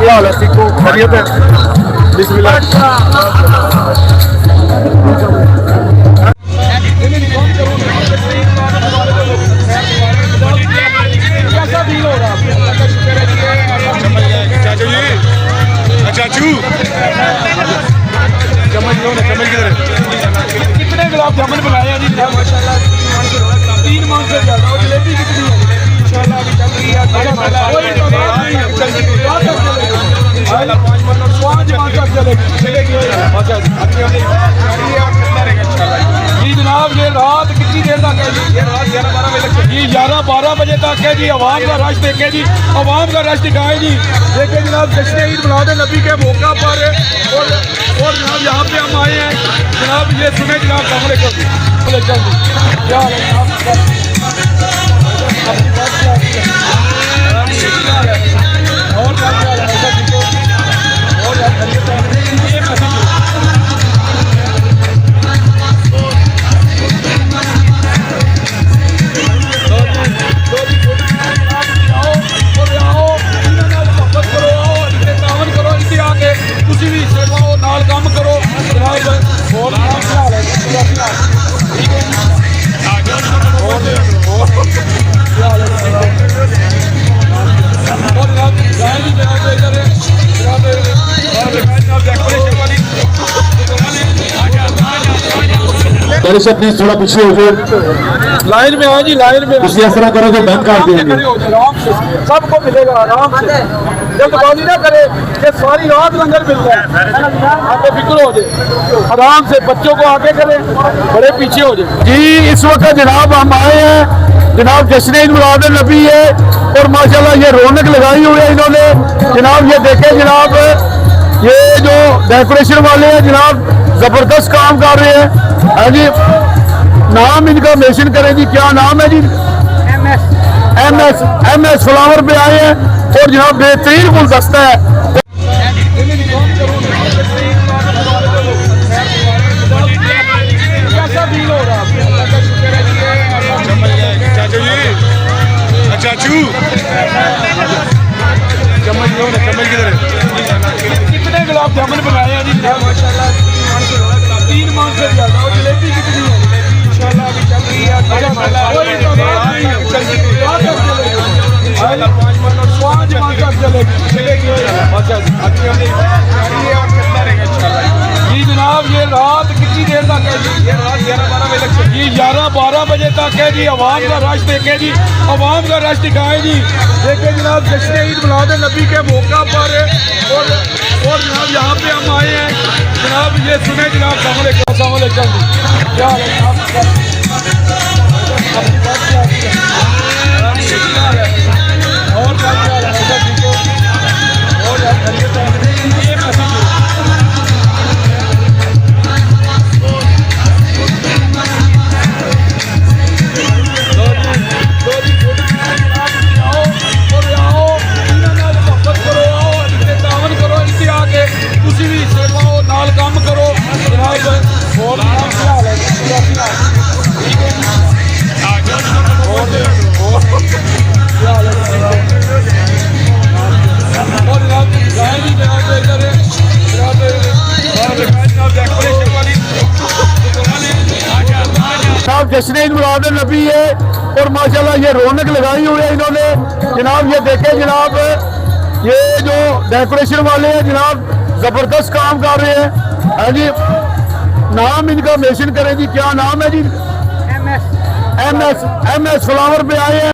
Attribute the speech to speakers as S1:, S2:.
S1: क्या हाल है? ठीक हो? खैरियत है? बिस्मिल्लाह। कैसा फील हो रहा है चाचू? चम्मच लो ना, चम्मच किधर है? कितने गुलाब जामुन बनाए हैं जी? माशाल्लाह 3 मन से ज्यादा। और जलेबी कितनी है? इंशाल्लाह अभी चल रही है 5 मन तक चलेगी। जी जनाब, ये रात कितनी देर तक है जी? ये रात 11-12 बजे तक जी। 11-12 बजे तक है जी। अवाम का रश देखे जी, अवाम का रश दिखाए जी। देखे जनाब, जश्न ईद मिलाद नबी के मौका पर और जनाब यहाँ पे हम आए हैं। जनाब ये सुने जनाब, क्या हाल है? और क्या हाल है? ऐसा ठीक हो? और यार खैरियत है? ये मैसेज काम करो जनाब। और क्या हाल है? ठीक है
S2: प्लीज थोड़ा पीछे हो जाए,
S1: लाइन में आए जी, लाइन में।
S2: इस तरह करोगे बंद कर देंगे।
S1: सबको मिलेगा आराम से, जल्दबाजी ना करे कि सारी रात लंगर मिल रहा है। आपको फिक्र हो जाए, आराम से बच्चों को आगे करें, बड़े पीछे हो जाए जी। इस वक्त जनाब हम आए हैं, जनाब जश्न ईद मिलाद नबी है और माशाल्लाह ये रौनक लगाई हुई है इन्होंने। जनाब ये देखें जनाब, ये जो डेकोरेशन वाले हैं जनाब, जबरदस्त काम कर रहे हैं। हाँ जी, नाम इनका मेंशन करें जी, क्या नाम है जी? एम एस फ्लावर पे आए हैं और जनाब बेहतरीन गुलदस्ता है। कैसा फील हो रहा है?
S2: चाचू
S1: चम्मच लो ना, चम्मच किधर है? कितने गुलाब जामुन बनाए हैं जी? माशाल्लाह 3 मन से ज्यादा। और जलेबी कितनी है? इंशाल्लाह अभी चल रही है 5 मन तक चलेगी। जी जनाब, ये रात कितनी देर तक है जी? ये रात 11-12 बजे तक जी। 11-12 बजे तक है जी। अवाम का रश देखे जी, अवाम का रश दिखाए जी। देखे जनाब, जश्न ईद मिलाद नबी के मौका पर और जनाब यहाँ पे हम आए हैं। जनाब ये सुने जनाब, क्या हाल है? और क्या हाल है? ऐसा ठीक हो? और यार खैरियत है? ये मैसेज काम करो जनाब। और क्या हाल है? ठीक है और क्या हाल है? और जनाब जनाब जश्न ईद मिलाद नबी है और माशाल्लाह ये रौनक लगाई हुई है इन्होंने। जनाब ये देखें जनाब, ये जो डेकोरेशन वाले हैं जनाब, जबरदस्त काम कर रहे हैं। हाँ जी, नाम इनका मेंशन करें जी, क्या नाम है जी? एम एस फ्लावर पे आए हैं।